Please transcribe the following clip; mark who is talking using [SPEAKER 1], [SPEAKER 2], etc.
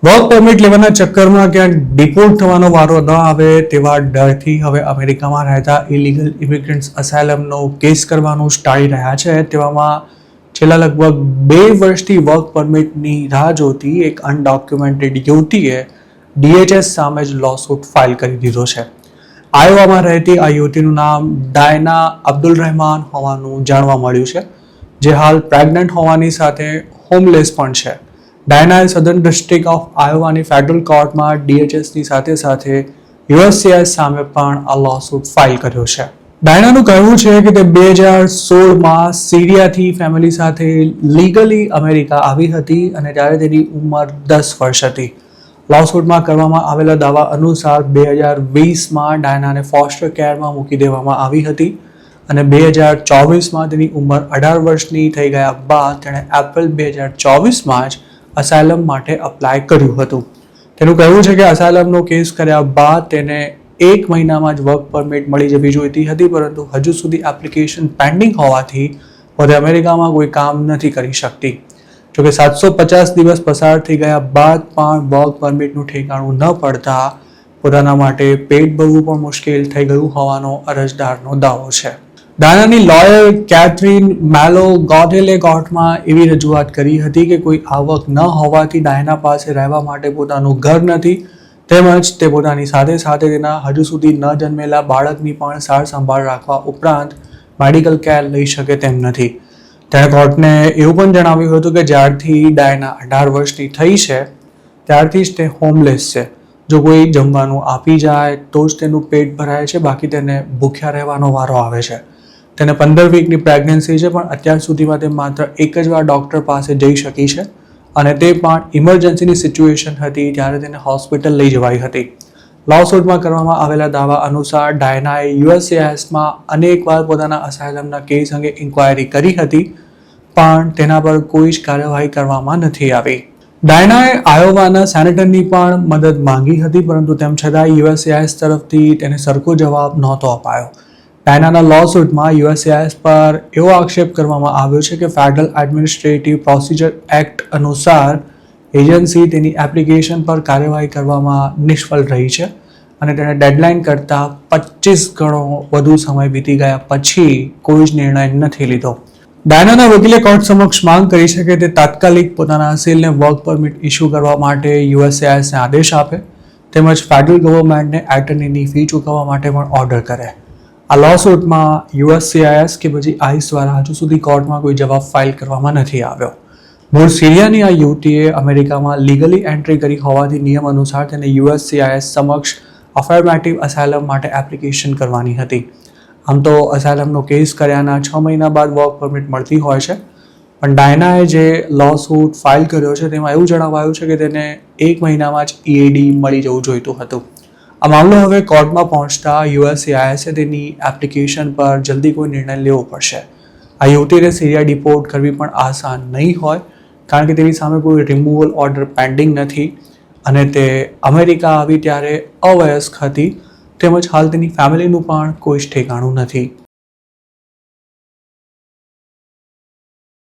[SPEAKER 1] Work permit લેવાના ચક્કરમાં ક્યાંક ડિપોર્ટ થવાનો વારો ન આવે તેવા ડરથી હવે અમેરિકામાં રહેતા ઇલીગલ ઇમિગ્રન્ટ્સ અસાયલમનો કેસ કરવાનું ટાળી રહ્યા છે. તેવામાં છેલ્લા લગભગ 2 વર્ષથી વર્ક પરમિટની રાહ જોતી એક અનડોક્યુમેન્ટેડ યુવતીએ DHS સામે જ લોસૂટ ફાઇલ કરી દીધો છે. આયોવામાં રહેતી આ યુવતીનું નામ ડાયના અબ્દુલ રહેમાન હોવાનું જાણવા મળ્યું છે, જે હાલ પ્રેગ્નન્ટ હોવાની સાથે હોમલેસ પણ છે. ડાયનાએ સધર્ન ડિસ્ટ્રિક્ટ ઓફ આયોવાની ફેડરલ કોર્ટમાં DHSની સાથે USCIS સામે પણ આ લોસૂટ ફાઇલ કર્યો છે. ડાયનાનું કહેવું છે કે તે 2016માં સિરિયાથી ફેમિલી સાથે લીગલી અમેરિકા આવી હતી અને ત્યારે તેની ઉંમર 10 વર્ષ હતી. લોસૂટમાં કરવામાં આવેલા દાવા અનુસાર 2020માં ડાયનાને ફોસ્ટર કેરમાં મૂકી દેવામાં આવી હતી અને 2024માં તેની ઉંમર 18 વર્ષની થઈ ગયા બાદ તેણે એપ્રિલ 2024માં જ અસાયલમ માટે અપ્લાય કર્યું હતું. તેનું કહેવું છે કે અસાયલમનો કેસ કર્યા બાદ તેને 1 મહિનામાં જ વર્ક પરમિટ મળી જવી જોઈતી હતી, પરંતુ હજુ સુધી એપ્લિકેશન પેન્ડિંગ હોવાથી પોતે અમેરિકામાં કોઈ કામ નથી કરી શકતી. જોકે 750 દિવસ પસાર થઈ ગયા બાદ પણ વર્ક પરમિટનું ઠેકાણું ન પડતા પોતાના માટે પેટ ભરવું પણ મુશ્કેલ થઈ ગયું હોવાનો અરજદારનો દાવો છે. ડાયનાની લોયર કેથરીન મેલો ગોડેલે કોર્ટમાં એવી રજૂઆત કરી હતી કે કોઈ આવક ન હોવાથી ડાયના પાસે રહેવા માટે પોતાનું ઘર નથી, તેમજ તે પોતાની સાથે તેના હજુ સુધી ન જન્મેલા બાળકની પણ સાર સંભાળ રાખવા ઉપરાંત મેડિકલ કેર લઈ શકે તેમ નથી. તેણે કોર્ટને એવું પણ જણાવ્યું હતું કે જ્યારથી ડાયના 18 વર્ષની થઈ છે ત્યારથી જ તે હોમલેસ છે. જો કોઈ જમવાનું આપી જાય તો જ તેનું પેટ ભરાય છે, બાકી તેને ભૂખ્યા રહેવાનો વારો આવે છે. તેને 15 વીકની પ્રેગ્નન્સી છે, પણ અત્યાર સુધીમાં તે માત્ર એક જ વાર ડૉક્ટર પાસે જઈ શકી છે અને તે પણ ઇમરજન્સીની સિચ્યુએશન હતી ત્યારે તેને હોસ્પિટલ લઈ જવાઈ હતી. લોસૂટમાં કરવામાં આવેલા દાવા અનુસાર ડાયનાએ USCISમાં અનેકવાર પોતાના અસાયલમના કેસ અંગે ઇન્ક્વાયરી કરી હતી, પણ તેના પર કોઈ જ કાર્યવાહી કરવામાં નથી આવી. ડાયનાએ આયોવાના સેનેટરની પણ મદદ માંગી હતી, પરંતુ તેમ છતાં USCIS તરફથી તેને સરખો જવાબ નહોતો અપાયો. ડાયનાના લોસૂટમાં USCIS પર એવો આક્ષેપ કરવામાં આવ્યો છે કે ફેડરલ એડમિનિસ્ટ્રેટિવ પ્રોસિજર એક્ટ અનુસાર એજન્સી તેની એપ્લિકેશન પર કાર્યવાહી કરવામાં નિષ્ફળ રહી છે અને તેણે ડેડલાઇન કરતાં 25 ગણો વધુ સમય વીતી ગયા પછી કોઈ જ નિર્ણય નથી લીધો. ડાયનાના વકીલે કોર્ટ સમક્ષ માંગ કરી છે કે તે તાત્કાલિક પોતાના અસીલને વર્ક પરમિટ ઇસ્યુ કરવા માટે USCISને આદેશ આપે, તેમજ ફેડરલ ગવર્મેન્ટને એટર્નીની ફી ચૂકવવા માટે પણ ઓર્ડર કરે. આ લોસૂટમાં USCIS કે પછી ICE દ્વારા હજુ સુધી કોર્ટમાં કોઈ જવાબ ફાઇલ કરવામાં નથી આવ્યો. મૂળ સિરિયાની આ યુવતીએ અમેરિકામાં લીગલી એન્ટ્રી કરી હોવાથી નિયમ અનુસાર તેને USCIS સમક્ષ અફર્મેટિવ અસાયલમ માટે એપ્લિકેશન કરવાની હતી. આમ તો અસાયલમનો કેસ કર્યાના 6 મહિના બાદ વર્ક પરમિટ મળતી હોય છે, પણ ડાયનાએ જે લોસૂટ ફાઇલ કર્યો છે તેમાં એવું જણાવાયું છે કે તેને 1 મહિનામાં જ EAD મળી જવું જોઈતું હતું. આ મામલો હવે કોર્ટમાં પહોંચતા USCISએ તેની એપ્લિકેશન પર જલ્દી કોઈ નિર્ણય લેવો પડશે. આ યુવતીને સિરિયા ડિપોર્ટ કરવી પણ આસાન નહીં હોય, કારણ કે તેની સામે કોઈ રિમૂવલ ઓર્ડર પેન્ડિંગ નથી અને તે અમેરિકા આવી ત્યારે અવયસ્ક હતી, તેમજ હાલ તેની ફેમિલીનું પણ કોઈ જ ઠેકાણું નથી.